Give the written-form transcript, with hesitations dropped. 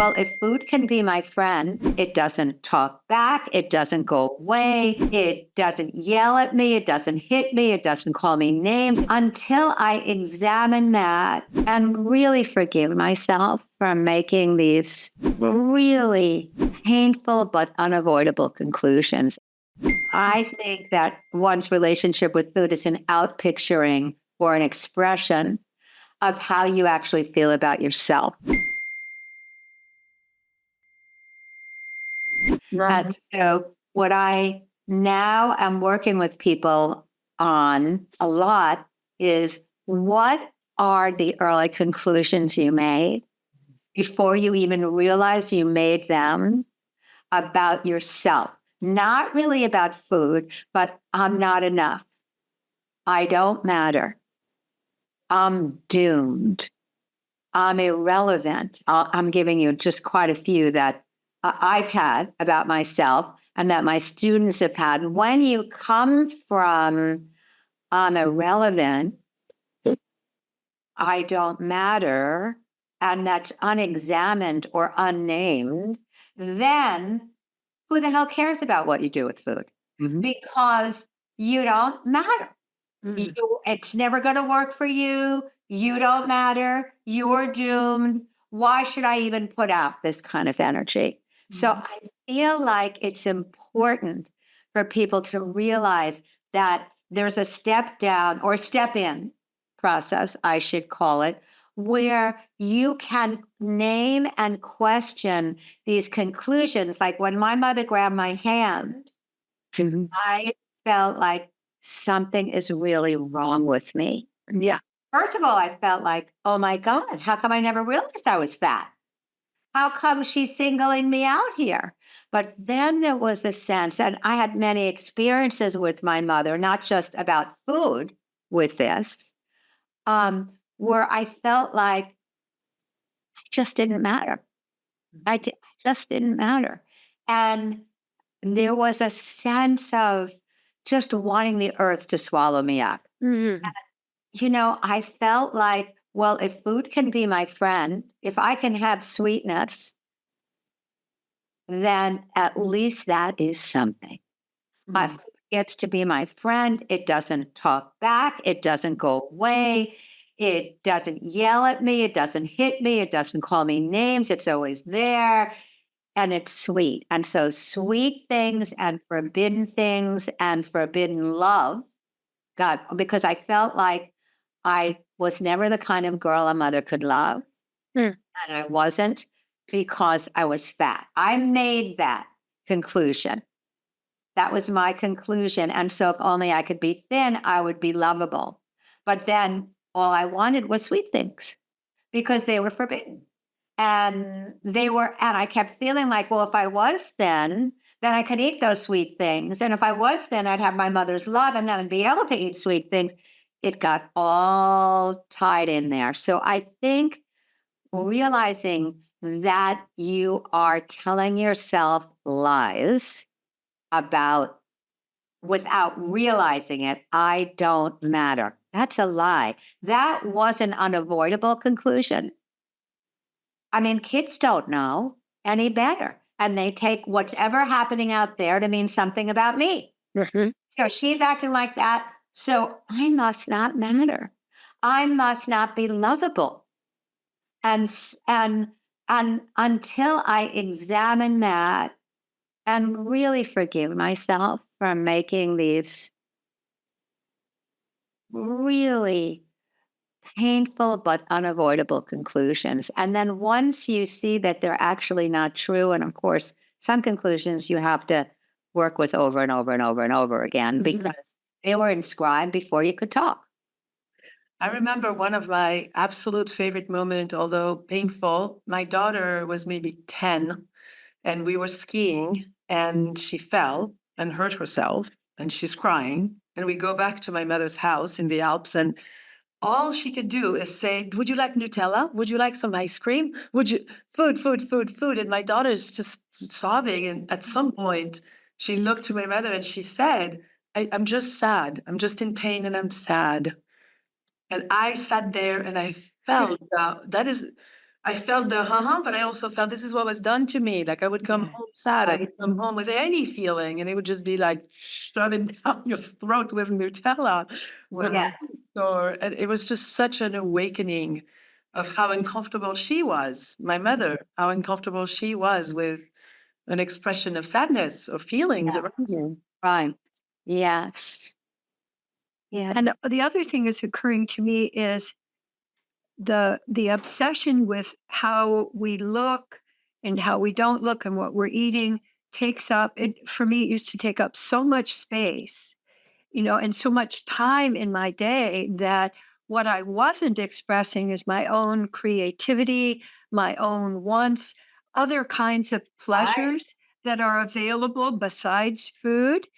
Well, if food can be my friend, it doesn't talk back, it doesn't go away, it doesn't yell at me, it doesn't hit me, it doesn't call me names until I examine that and really forgive myself for making these really painful but unavoidable conclusions. I think that one's relationship with food is an outpicturing or an expression of how you actually feel about yourself. Right. And so, what I now am working with people on a lot is what are the early conclusions you made before you even realized you made them about yourself? Not really about food, but I'm not enough. I don't matter. I'm doomed. I'm irrelevant. I'm giving you just quite a few that I've had about myself and that my students have had. When you come from I'm irrelevant, I don't matter, and that's unexamined or unnamed, then who the hell cares about what you do with food? Because you don't matter. It's never going to work for you. You don't matter. You're doomed. Why should I even put out this kind of energy? So I feel like it's important for people to realize that there's a step down or step in process, I should call it, where you can name and question these conclusions. Like when my mother grabbed my hand, I felt like something is really wrong with me. Yeah. First of all, I felt like, oh my God, how come I never realized I was fat? How come she's singling me out here? But then there was a sense, and I had many experiences with my mother, not just about food with this, where I felt like I just didn't matter. I just didn't matter. And there was a sense of just wanting the earth to swallow me up. I felt like, well, if food can be my friend, if I can have sweetness, then at least that is something. My food gets to be my friend. It doesn't talk back. It doesn't go away. It doesn't yell at me. It doesn't hit me. It doesn't call me names. It's always there. And it's sweet. And so sweet things and forbidden love, God, because I felt like I was never the kind of girl a mother could love. And I wasn't because I was fat. I made that conclusion. That was my conclusion. And so if only I could be thin, I would be lovable. But then all I wanted was sweet things because they were forbidden. And I kept feeling like, well, if I was thin, then I could eat those sweet things. And if I was thin, I'd have my mother's love and then I'd be able to eat sweet things. It got all tied in there. So I think realizing that you are telling yourself lies about without realizing it, I don't matter. That's a lie. That was an unavoidable conclusion. I mean, kids don't know any better. And they take what's ever happening out there to mean something about me. So she's acting like that. So I must not matter. I must not be lovable. And until I examine that and really forgive myself for making these really painful but unavoidable conclusions. And then once you see that they're actually not true, and of course, some conclusions you have to work with over and over and over and over again because they were inscribed before you could talk. I remember one of my absolute favorite moments, although painful. My daughter was maybe 10 and we were skiing and she fell and hurt herself and she's crying. And we go back to my mother's house in the Alps and all she could do is say, would you like Nutella? Would you like some ice cream? Would you food, food, food, food? And my daughter's just sobbing. And at some point she looked to my mother and she said, I'm just sad. I'm just in pain and I'm sad. And I sat there and I felt that is I felt the but I also felt this is what was done to me. Like I would come home Yes. sad, I Right. would come home with any feeling, and it would just be like shoving down your throat with Nutella when we Yes. store. And it was just such an awakening of how uncomfortable she was, my mother, how uncomfortable she was with an expression of sadness or feelings Yes. around you. Right. Yes. Yeah. And the other thing that's occurring to me is the obsession with how we look and how we don't look and what we're eating takes up it for me. It used to take up so much space, and so much time in my day that what I wasn't expressing is my own creativity, my own wants, other kinds of Right. pleasures that are available besides food.